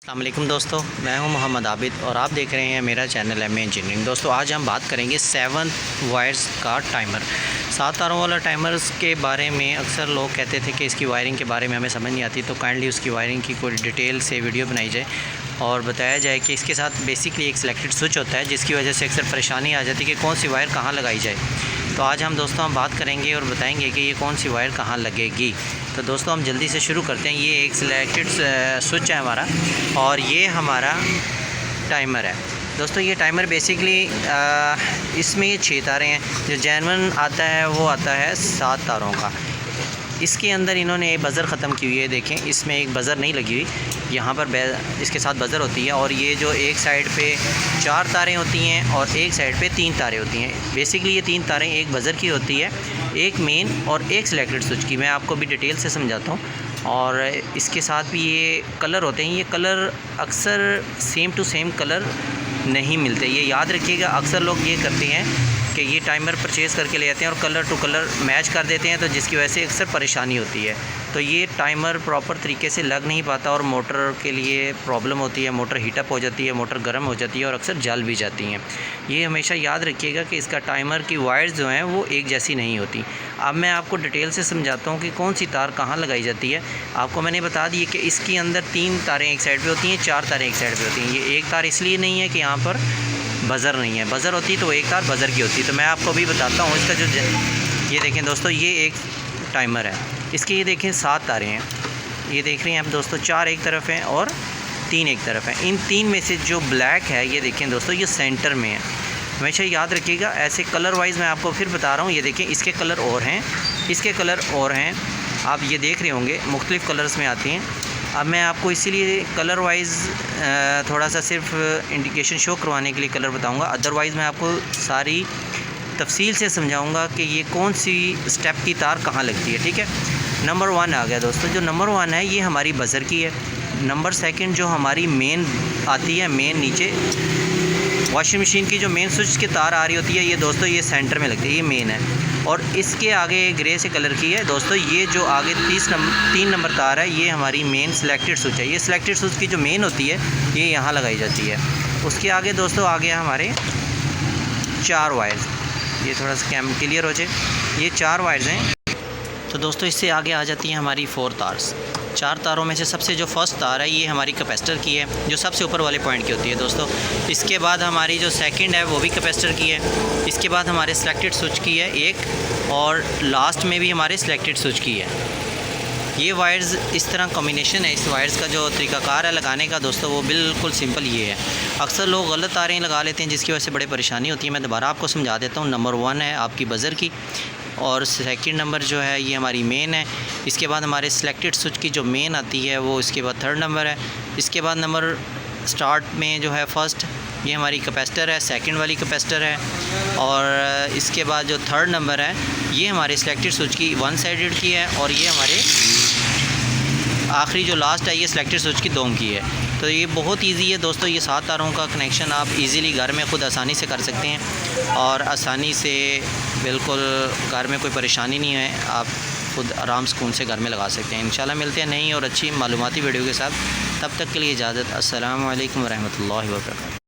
अस्सलाम वालेकुम दोस्तों, मैं हूं मोहम्मद आबिद और आप देख रहे हैं मेरा चैनल एम इंजीनियरिंग। दोस्तों आज हम बात करेंगे 7 वायर्स का टाइमर। 7 तारों वाला टाइमर्स के बारे में अक्सर लोग कहते थे कि इसकी वायरिंग के बारे में हमें समझ नहीं आती, तो काइंडली उसकी वायरिंग की कोई डिटेल से वीडियो बनाई जाए और बताया जाए कि इसके साथ बेसिकली एक सिलेक्टेड स्विच होता है जिसकी वजह से अक्सर परेशानी आ जाती है कि कौन सी वायर कहाँ लगाई जाए। तो आज हम दोस्तों हम बात करेंगे और बताएंगे कि ये कौन सी वायर कहाँ लगेगी। तो दोस्तों हम जल्दी से शुरू करते हैं। ये एक सिलेक्टेड स्विच है हमारा और ये हमारा टाइमर है। दोस्तों ये टाइमर बेसिकली इसमें ये 6 तारें हैं। जो जेन्युइन आता है वो आता है 7 तारों का। इसके अंदर इन्होंने एक बज़र ख़त्म की हुई है, देखें इसमें एक बज़र नहीं लगी हुई, यहाँ पर इसके साथ बज़र होती है। और ये जो एक साइड पे 4 तारें होती हैं और एक साइड पे 3 तारें होती हैं। बेसिकली ये 3 तारें एक बज़र की होती है, एक मेन और एक सिलेक्टेड स्विच की। मैं आपको भी डिटेल से समझाता हूँ। और इसके साथ भी ये कलर होते हैं। ये कलर अक्सर सेम टू सेम कलर नहीं मिलते, ये याद रखिएगा। अक्सर लोग ये करते हैं कि ये टाइमर परचेज़ करके ले जाते हैं और कलर टू कलर मैच कर देते हैं, तो जिसकी वजह से अक्सर परेशानी होती है। तो ये टाइमर प्रॉपर तरीके से लग नहीं पाता और मोटर के लिए प्रॉब्लम होती है। मोटर हीटअप हो जाती है, मोटर गर्म हो जाती है और अक्सर जल भी जाती हैं। ये हमेशा याद रखिएगा कि इसका टाइमर की वायर्स जो हैं वो एक जैसी नहीं होती। अब मैं आपको डिटेल से समझाता हूँ कि कौन सी तार कहाँ लगाई जाती है। आपको मैंने बता दी कि इसके अंदर 3 तारें एक साइड पर होती हैं, 4 तारें एक साइड पर होती हैं। ये एक तार इसलिए नहीं है कि यहाँ पर बज़र नहीं है। बज़र होती तो एक तार बज़र की होती। तो मैं आपको भी बताता हूँ इसका जो ये देखें दोस्तों, ये एक टाइमर है। इसके ये देखें 7 तारें हैं। ये देख रहे हैं आप दोस्तों, 4 एक तरफ हैं और 3 एक तरफ हैं। इन 3 में से जो ब्लैक है ये देखें दोस्तों, ये सेंटर में है। हमेशा याद रखिएगा। ऐसे कलर वाइज मैं आपको फिर बता रहा हूँ। ये देखें इसके कलर और हैं, इसके कलर और हैं। आप ये देख रहे होंगे मुख्तलिफ़ कलर्स में आती हैं। अब मैं आपको इसीलिए कलर वाइज़ थोड़ा सा सिर्फ इंडिकेशन शो करवाने के लिए कलर बताऊंगा। अदरवाइज़ मैं आपको सारी तफसील से समझाऊंगा कि ये कौन सी स्टेप की तार कहाँ लगती है। ठीक है, नंबर 1 आ गया दोस्तों। जो नंबर 1 है ये हमारी बज़र की है। नंबर 2 जो हमारी मेन आती है, मेन नीचे वॉशिंग मशीन की जो मेन स्विच की तार आ रही होती है, ये दोस्तों ये सेंटर में लगती है, ये मेन है। और इसके आगे ग्रे से कलर की है दोस्तों। ये जो आगे 3 नंबर तार है ये हमारी मेन सिलेक्टेड स्विच है। ये सिलेक्टेड स्विच की जो मेन होती है ये यहाँ लगाई जाती है। उसके आगे दोस्तों आ गया हमारे 4 वायर्स। ये थोड़ा सा कैम क्लियर हो जाए, ये 4 वायर्स हैं। तो दोस्तों इससे आगे आ जाती हैं हमारी 4 तार्स। 4 तारों में से सबसे जो फर्स्ट तार है ये हमारी कैपेसिटर की है, जो सबसे ऊपर वाले पॉइंट की होती है दोस्तों। इसके बाद हमारी जो सेकंड है वो भी कैपेसिटर की है। इसके बाद हमारे सिलेक्टेड स्विच की है एक, और लास्ट में भी हमारे सिलेक्टेड स्विच की है। ये वायर्स इस तरह कॉम्बिनेशन है। इस वायर्स का जो तरीक़ाकार है लगाने का दोस्तों वो बिल्कुल सिंपल ये है। अक्सर लोग गलत तारें लगा लेते हैं जिसकी वजह से बड़ी परेशानी होती है। मैं दोबारा आपको समझा देता हूँ। नंबर 1 है आपकी बज़र की, और सेकंड नंबर जो है ये हमारी मेन है। इसके बाद हमारे सिलेक्टेड स्विच की जो मेन आती है वो इसके बाद 3rd नंबर है। इसके बाद नंबर स्टार्ट में जो है फर्स्ट ये हमारी कैपेसिटर है, सेकंड वाली कैपेसिटर है। और इसके बाद जो 3rd नंबर है ये हमारे सिलेक्टेड स्विच की 1 साइडेड की है, और ये हमारे आखिरी जो लास्ट है ये सिलेक्टेड स्विच की 2 की है। तो ये बहुत इजी है दोस्तों। ये 7 तारों का कनेक्शन आप इजीली घर में ख़ुद आसानी से कर सकते हैं और आसानी से बिल्कुल घर में कोई परेशानी नहीं है, आप खुद आराम सुकून से घर में लगा सकते हैं। इंशाल्लाह मिलते हैं नई और अच्छी मालूमाती वीडियो के साथ। तब तक के लिए इजाज़त। अस्सलामु अलैकुम वरहमतुल्लाहि वबरकातुहू।